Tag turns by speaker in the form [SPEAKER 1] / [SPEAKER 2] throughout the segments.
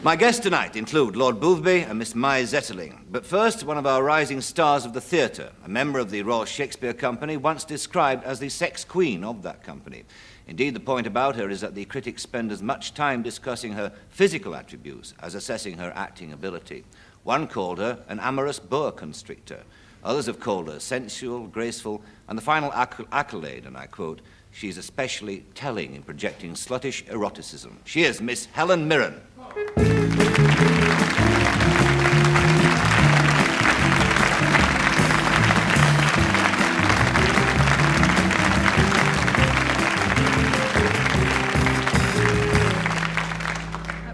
[SPEAKER 1] My guests tonight include Lord Boothby and Miss Mai Zetterling. But first, one of our rising stars of the theatre, a member of the Royal Shakespeare Company, once described as the sex queen of that company. Indeed, the point about her is that the critics spend as much time discussing her physical attributes as assessing her acting ability. One called her an amorous boa constrictor. Others have called her sensual, graceful, and the final accolade, and I quote, "She's especially telling in projecting sluttish eroticism." She is Miss Helen Mirren.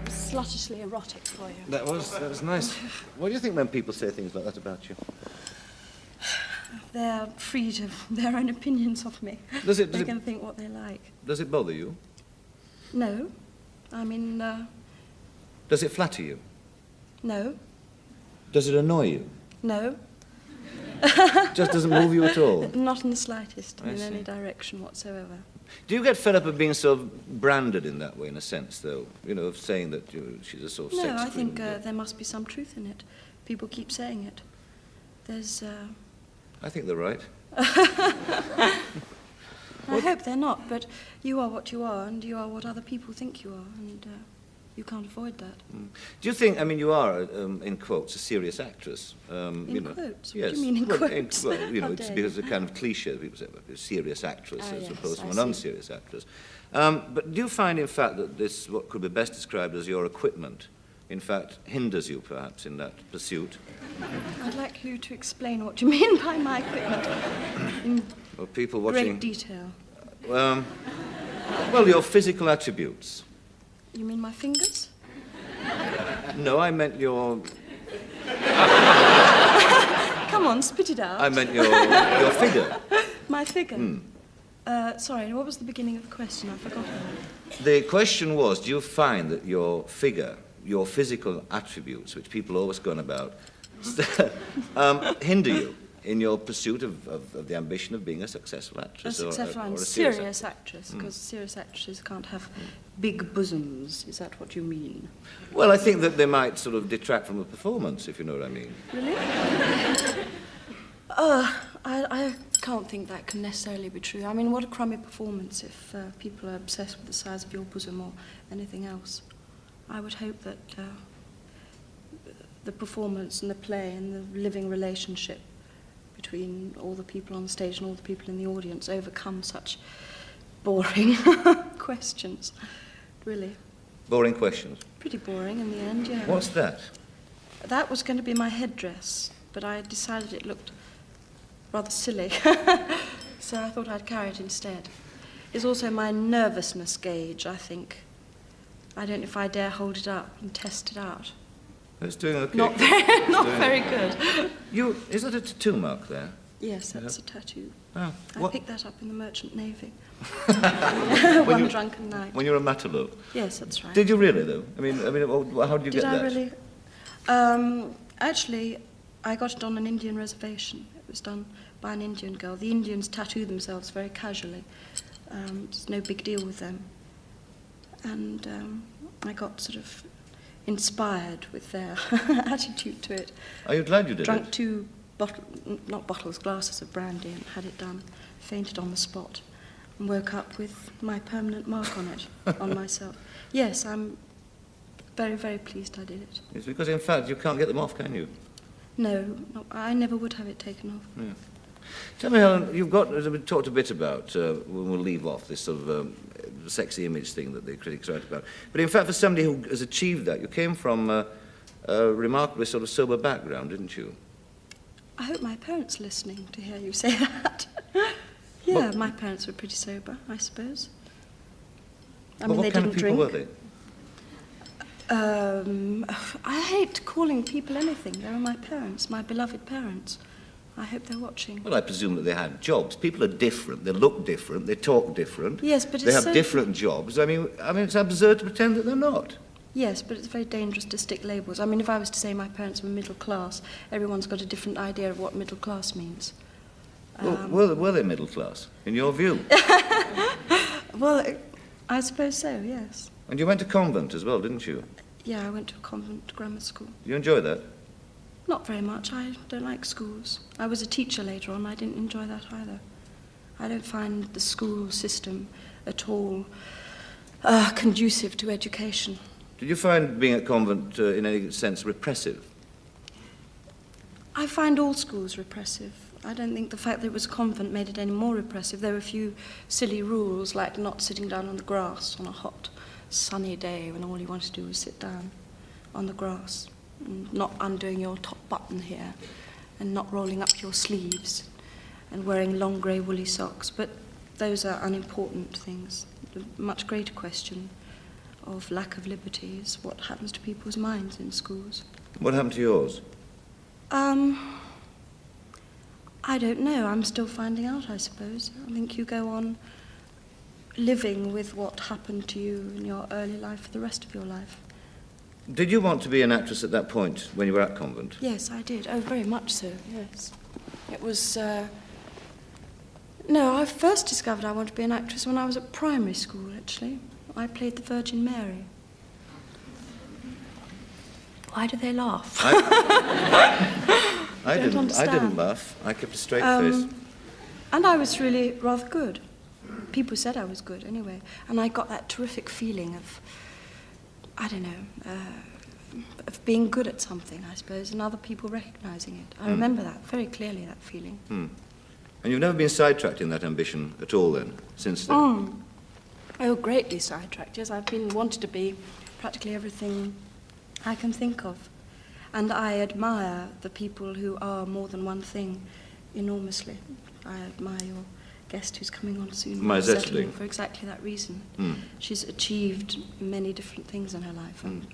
[SPEAKER 2] Sluttishly erotic for you.
[SPEAKER 1] That was nice. What do you think when people say things like that about you?
[SPEAKER 2] They're free to have their own opinions of me. They can think what they like.
[SPEAKER 1] Does it bother you?
[SPEAKER 2] No. I mean,
[SPEAKER 1] Does it flatter you?
[SPEAKER 2] no.
[SPEAKER 1] Does it annoy you?
[SPEAKER 2] No.
[SPEAKER 1] Just doesn't move you at all?
[SPEAKER 2] Not in the slightest,
[SPEAKER 1] I
[SPEAKER 2] in
[SPEAKER 1] see.
[SPEAKER 2] any direction whatsoever.
[SPEAKER 1] Do you get fed up of being sort of branded in that way, in a sense, though? You know, of saying that she's a sort of sex
[SPEAKER 2] No, I
[SPEAKER 1] queen?
[SPEAKER 2] think there must be some truth in it. People keep saying it. There's,
[SPEAKER 1] I think they're right.
[SPEAKER 2] I hope they're not, but you are what you are, and you are what other people think you are, and you can't avoid that.
[SPEAKER 1] Do you think, I mean, you are, in quotes, a serious actress?
[SPEAKER 2] In quotes?
[SPEAKER 1] Yes.
[SPEAKER 2] What do you mean in quotes?
[SPEAKER 1] Well, you know,
[SPEAKER 2] How
[SPEAKER 1] it's
[SPEAKER 2] dare
[SPEAKER 1] because
[SPEAKER 2] you.
[SPEAKER 1] it's a kind of cliche. People say, well, a serious actress as
[SPEAKER 2] Yes,
[SPEAKER 1] opposed to
[SPEAKER 2] I
[SPEAKER 1] an
[SPEAKER 2] see.
[SPEAKER 1] unserious actress. But do you find, in fact, that this, what could be best described as your equipment, in fact, hinders you, perhaps, in that pursuit?
[SPEAKER 2] I'd like you to explain what you mean by my equipment in
[SPEAKER 1] Well, people watching...
[SPEAKER 2] great detail.
[SPEAKER 1] Well, your physical attributes.
[SPEAKER 2] You mean my fingers?
[SPEAKER 1] No, I meant your...
[SPEAKER 2] Come on, spit it out.
[SPEAKER 1] I meant your figure.
[SPEAKER 2] My figure? Sorry, what was the beginning of the question? I forgot.
[SPEAKER 1] The question was, do you find that your figure, your physical attributes, which people always go on about, hinder you in your pursuit of the ambition of being a successful actress?
[SPEAKER 2] A successful and serious actress, because serious actresses can't have big bosoms. Is that what you mean?
[SPEAKER 1] Well, I think that they might sort of detract from the performance, if you know what I mean.
[SPEAKER 2] Really? I can't think that can necessarily be true. I mean, what a crummy performance if people are obsessed with the size of your bosom or anything else. I would hope that the performance and the play and the living relationship between all the people on the stage and all the people in the audience overcome such boring questions. Really.
[SPEAKER 1] Boring questions.
[SPEAKER 2] Pretty boring in the end, yeah.
[SPEAKER 1] What's that?
[SPEAKER 2] That was going to be my headdress, but I decided it looked rather silly, so I thought I'd carry it instead. It's also my nervousness gauge, I think. I don't know if I dare hold it up and test it out.
[SPEAKER 1] It's doing okay.
[SPEAKER 2] Not very good.
[SPEAKER 1] Is that a tattoo mark there?
[SPEAKER 2] Yes, that's a tattoo.
[SPEAKER 1] Oh,
[SPEAKER 2] I picked that up in the Merchant Navy.
[SPEAKER 1] One
[SPEAKER 2] drunken night.
[SPEAKER 1] When you were a Matelot?
[SPEAKER 2] Yes, that's right.
[SPEAKER 1] Did you really, though? I mean, how did you get that?
[SPEAKER 2] Did I really? Actually, I got it on an Indian reservation. It was done by an Indian girl. The Indians tattoo themselves very casually. It's no big deal with them. And I got sort of inspired with their attitude to it.
[SPEAKER 1] Are you glad you did
[SPEAKER 2] Drunk
[SPEAKER 1] it?
[SPEAKER 2] 2 glasses of brandy and had it done, fainted on the spot, and woke up with my permanent mark on it, on myself. Yes, I'm very, very pleased I did it.
[SPEAKER 1] It's because, in fact, you can't get them off, can you?
[SPEAKER 2] No, I never would have it taken off.
[SPEAKER 1] Yeah. Tell me, Helen, we talked a bit about, when we'll leave off this sort of sexy image thing that the critics write about. But in fact, for somebody who has achieved that, you came from a remarkably sort of sober background, didn't you?
[SPEAKER 2] I hope my parents are listening to hear you say that. Yeah,
[SPEAKER 1] Well,
[SPEAKER 2] my parents were pretty sober, I suppose. I
[SPEAKER 1] But
[SPEAKER 2] mean,
[SPEAKER 1] what
[SPEAKER 2] they
[SPEAKER 1] kind of
[SPEAKER 2] didn't
[SPEAKER 1] people
[SPEAKER 2] drink.
[SPEAKER 1] were they?
[SPEAKER 2] I hate calling people anything. They were my parents, my beloved parents. I hope they're watching.
[SPEAKER 1] Well, I presume that they had jobs. People are different. They look different. They talk different.
[SPEAKER 2] Yes, but
[SPEAKER 1] They
[SPEAKER 2] it's
[SPEAKER 1] have
[SPEAKER 2] so...
[SPEAKER 1] different jobs. I mean, it's absurd to pretend that they're not.
[SPEAKER 2] Yes, but it's very dangerous to stick labels. I mean, if I was to say my parents were middle class, everyone's got a different idea of what middle class means.
[SPEAKER 1] Well, were they middle class, in your view?
[SPEAKER 2] Well, I suppose so, yes.
[SPEAKER 1] And you went to convent as well, didn't you?
[SPEAKER 2] Yeah, I went to a convent grammar school.
[SPEAKER 1] You enjoy that?
[SPEAKER 2] Not very much. I don't like schools. I was a teacher later on. I didn't enjoy that either. I don't find the school system at all conducive to education.
[SPEAKER 1] Did you find being at convent in any sense repressive?
[SPEAKER 2] I find all schools repressive. I don't think the fact that it was a convent made it any more repressive. There were a few silly rules, like not sitting down on the grass on a hot, sunny day when all you wanted to do was sit down on the grass, and not undoing your top button here, and not rolling up your sleeves, and wearing long grey woolly socks. But those are unimportant things. The much greater question of lack of liberty is what happens to people's minds in schools.
[SPEAKER 1] What happened to yours?
[SPEAKER 2] I don't know. I'm still finding out, I suppose. I think you go on living with what happened to you in your early life for the rest of your life.
[SPEAKER 1] Did you want to be an actress at that point when you were at convent?
[SPEAKER 2] Yes, I did. Oh, very much so, yes. It was... No, I first discovered I wanted to be an actress when I was at primary school, actually. I played the Virgin Mary. Why do they laugh?
[SPEAKER 1] I didn't laugh. I kept a straight face.
[SPEAKER 2] And I was really rather good. People said I was good, anyway. And I got that terrific feeling of, I don't know, of being good at something, I suppose, and other people recognising it. I remember that very clearly, that feeling.
[SPEAKER 1] And you've never been sidetracked in that ambition at all, then, since then?
[SPEAKER 2] Oh, greatly sidetracked, yes. I've been wanted to be practically everything I can think of. And I admire the people who are more than one thing enormously. I admire your guest who's coming on soon,
[SPEAKER 1] Ilyena Lydia,
[SPEAKER 2] for exactly that reason. She's achieved many different things in her life, and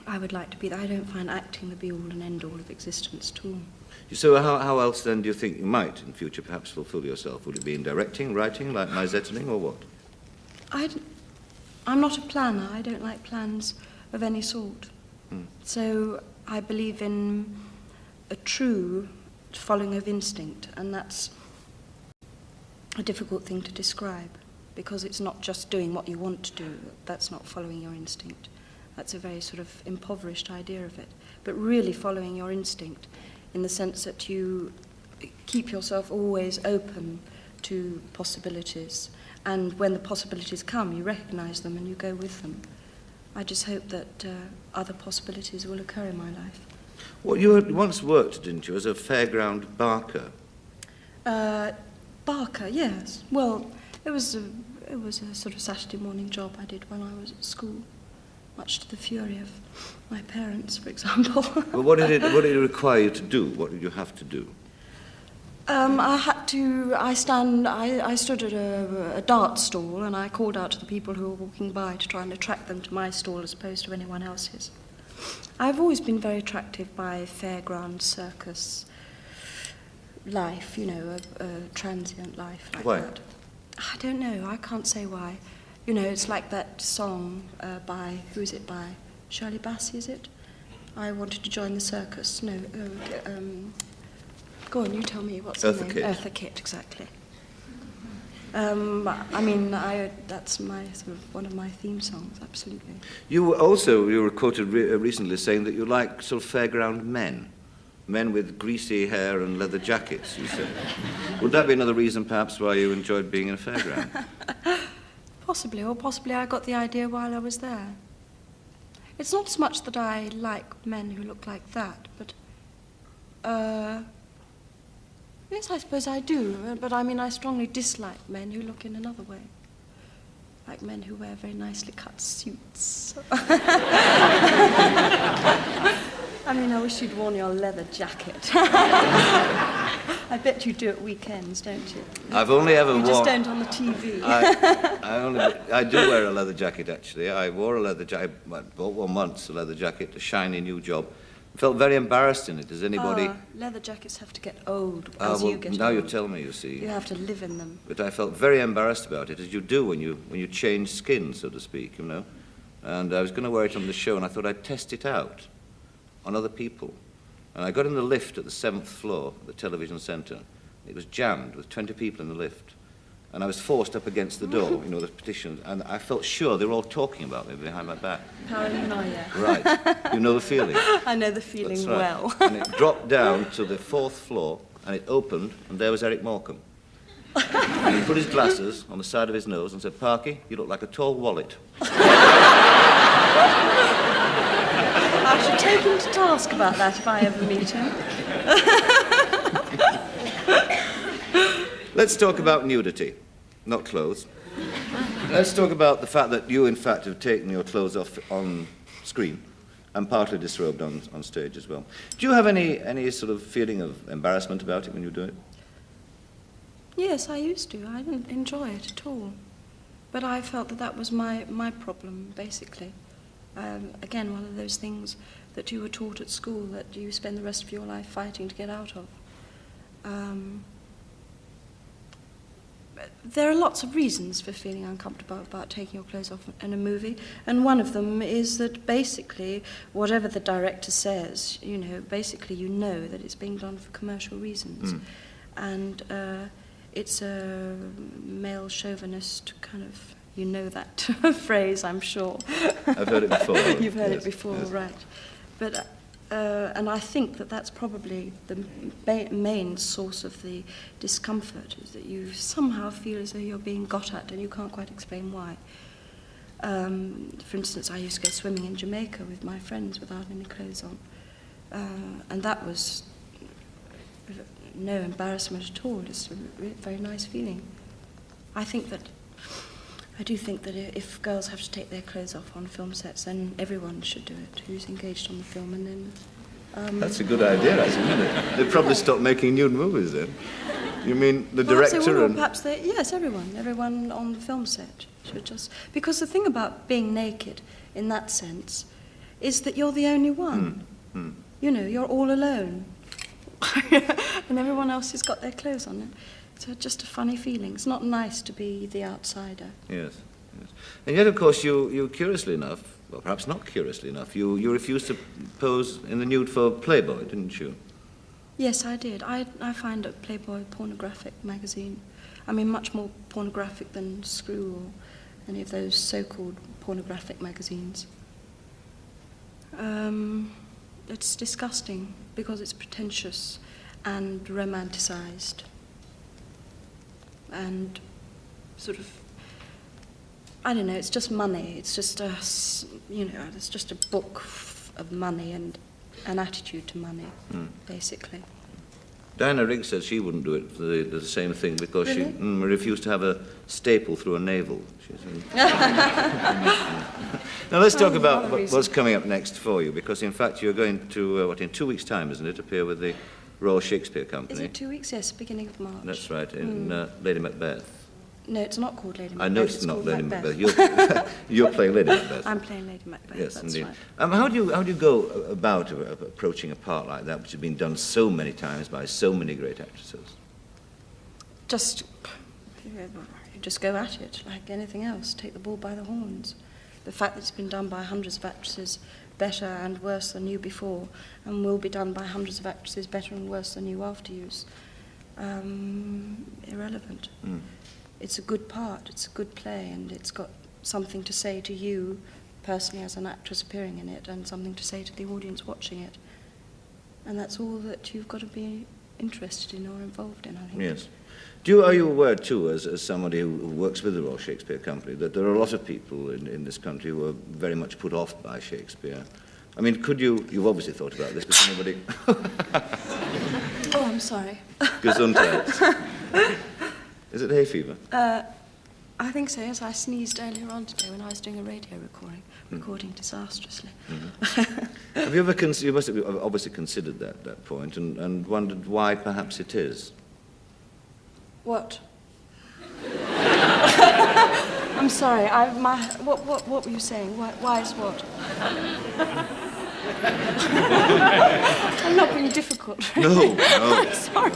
[SPEAKER 2] I would like to be that. I don't find acting the be-all and end-all of existence at all.
[SPEAKER 1] So how else, then, do you think you might, in future, perhaps fulfill yourself? Would it be in directing, writing, like Ilyena Lydia, or what?
[SPEAKER 2] I'm not a planner. I don't like plans of any sort. So I believe in a true following of instinct, and that's a difficult thing to describe, because it's not just doing what you want to do. That's not following your instinct. That's a very sort of impoverished idea of it. But really following your instinct in the sense that you keep yourself always open to possibilities, and when the possibilities come, you recognise them and you go with them. I just hope that other possibilities will occur in my life.
[SPEAKER 1] Well, you had once worked, didn't you, as a fairground barker?
[SPEAKER 2] Barker, yes. Well, it was a sort of Saturday morning job I did when I was at school, much to the fury of my parents, for example.
[SPEAKER 1] Well, what did it require you to do? What did you have to do?
[SPEAKER 2] I stood at a dart stall, and I called out to the people who were walking by to try and attract them to my stall as opposed to anyone else's. I've always been very attracted by fairground circus life, you know, a transient life like
[SPEAKER 1] Why?
[SPEAKER 2] that. I don't know, I can't say why. You know, it's like that song by, who is it by? Shirley Bassey, is it? I wanted to join the circus. No, go on, you tell me, what's the name? Eartha Kitt, exactly. That's my sort of one of my theme songs, absolutely.
[SPEAKER 1] You were quoted recently saying that you like sort of fairground men with greasy hair and leather jackets, you said. Would that be another reason, perhaps, why you enjoyed being in a fairground?
[SPEAKER 2] Possibly, or possibly I got the idea while I was there. It's not so much that I like men who look like that, but yes, I suppose I do, but I mean I strongly dislike men who look in another way. Like men who wear very nicely cut suits. I mean, I wish you'd worn your leather jacket. I bet you do at weekends, don't you?
[SPEAKER 1] I've only ever worn...
[SPEAKER 2] You just don't on the TV.
[SPEAKER 1] I do wear a leather jacket, actually. I wore a leather jacket, I bought one once, a leather jacket, a shiny new job. I felt very embarrassed in it. Does anybody...
[SPEAKER 2] leather jackets have to get old as you get
[SPEAKER 1] now
[SPEAKER 2] old.
[SPEAKER 1] You tell me, you see.
[SPEAKER 2] You have to live in them.
[SPEAKER 1] But I felt very embarrassed about it, as you do when you change skin, so to speak, you know. And I was going to wear it on the show, and I thought I'd test it out on other people. And I got in the lift at the 7th floor of the television centre. It was jammed with 20 people in the lift. and I was forced up against the door, you know, the petition, and I felt sure they were all talking about me behind my back.
[SPEAKER 2] Paranoia.
[SPEAKER 1] Right. You know the feeling?
[SPEAKER 2] I know the feeling
[SPEAKER 1] That's right.
[SPEAKER 2] well.
[SPEAKER 1] And it dropped down to the 4th floor, and it opened, and there was Eric Morecambe. And he put his glasses on the side of his nose and said, "Parky, you look like a tall wallet."
[SPEAKER 2] I should take him to task about that if I ever meet him.
[SPEAKER 1] Let's talk about nudity, not clothes. Let's talk about the fact that you, in fact, have taken your clothes off on screen and partly disrobed on stage as well. Do you have any sort of feeling of embarrassment about it when you do it?
[SPEAKER 2] Yes, I used to. I didn't enjoy it at all. But I felt that that was my problem, basically. Again, one of those things that you were taught at school that you spend the rest of your life fighting to get out of. There are lots of reasons for feeling uncomfortable about taking your clothes off in a movie, and one of them is that basically, whatever the director says, you know, basically you know that it's being done for commercial reasons. And it's a male chauvinist kind of, you know that phrase, I'm sure.
[SPEAKER 1] I've heard it before.
[SPEAKER 2] You've heard
[SPEAKER 1] yes,
[SPEAKER 2] it before,
[SPEAKER 1] yes.
[SPEAKER 2] right. But, and I think that that's probably the main source of the discomfort, is that you somehow feel as though you're being got at and you can't quite explain why. For instance, I used to go swimming in Jamaica with my friends without any clothes on. And that was no embarrassment at all, just a very nice feeling. I do think that if girls have to take their clothes off on film sets, then everyone should do it who's engaged on the film, and then...
[SPEAKER 1] That's a good idea, actually, isn't it? They'd probably stop making nude movies then. You mean the
[SPEAKER 2] perhaps
[SPEAKER 1] director
[SPEAKER 2] they will,
[SPEAKER 1] and...
[SPEAKER 2] perhaps they... Yes, everyone on the film set should just... Because the thing about being naked, in that sense, is that you're the only one. You know, you're all alone. And everyone else has got their clothes on. It's just a funny feeling. It's not nice to be the outsider.
[SPEAKER 1] Yes, yes. And yet, of course, you curiously enough, well, perhaps not curiously enough, you refused to pose in the nude for Playboy, didn't you?
[SPEAKER 2] Yes, I did. I find that Playboy a pornographic magazine. I mean, much more pornographic than Screw or any of those so-called pornographic magazines. It's disgusting because it's pretentious and romanticised and sort of, I don't know, it's just money. It's just it's just a book of money and an attitude to money, basically.
[SPEAKER 1] Diana Rigg says she wouldn't do it for the same thing because
[SPEAKER 2] Really?
[SPEAKER 1] she refused to have a staple through a navel. Now let's talk about what's coming up next for you, because in fact you're going to, in 2 weeks' time, isn't it, appear with the Royal Shakespeare Company?
[SPEAKER 2] Is it 2 weeks? Yes, beginning of March.
[SPEAKER 1] That's right, in Lady Macbeth.
[SPEAKER 2] No, it's not called Lady Macbeth.
[SPEAKER 1] I know it's not
[SPEAKER 2] called
[SPEAKER 1] Lady Macbeth. You're playing Lady Macbeth.
[SPEAKER 2] I'm playing Lady Macbeth,
[SPEAKER 1] Yes,
[SPEAKER 2] that's
[SPEAKER 1] indeed.
[SPEAKER 2] right.
[SPEAKER 1] How do you go about approaching a part like that, which has been done so many times by so many great actresses?
[SPEAKER 2] You just go at it like anything else. Take the bull by the horns. The fact that it's been done by hundreds of actresses better and worse than you before, and will be done by hundreds of actresses better and worse than you after you's, irrelevant. It's a good part, it's a good play, and it's got something to say to you personally as an actress appearing in it, and something to say to the audience watching it. And that's all that you've got to be interested in or involved in, I think.
[SPEAKER 1] Yes. Are you aware, too, as somebody who works with the Royal Shakespeare Company, that there are a lot of people in this country who are very much put off by Shakespeare? I mean, you've obviously thought about this, but anybody...
[SPEAKER 2] Oh, I'm sorry.
[SPEAKER 1] Gesundheit. Is it hay fever?
[SPEAKER 2] I think so, yes. I sneezed earlier on today when I was doing a radio recording disastrously.
[SPEAKER 1] Have you ever you must have obviously considered that point and wondered why perhaps it is?
[SPEAKER 2] What? I'm sorry. What were you saying? Why is what? I'm not being difficult.
[SPEAKER 1] No.
[SPEAKER 2] Sorry.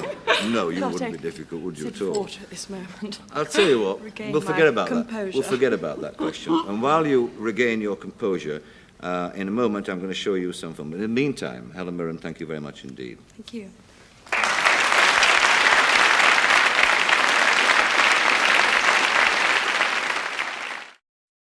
[SPEAKER 1] No, you wouldn't be difficult, would you, at all?
[SPEAKER 2] Water at this moment.
[SPEAKER 1] I'll tell you what, we'll forget about
[SPEAKER 2] composure.
[SPEAKER 1] that. We'll forget about that question. And while you regain your composure, in a moment I'm going to show you some film. In the meantime, Helen Mirren, thank you very much indeed.
[SPEAKER 2] Thank you.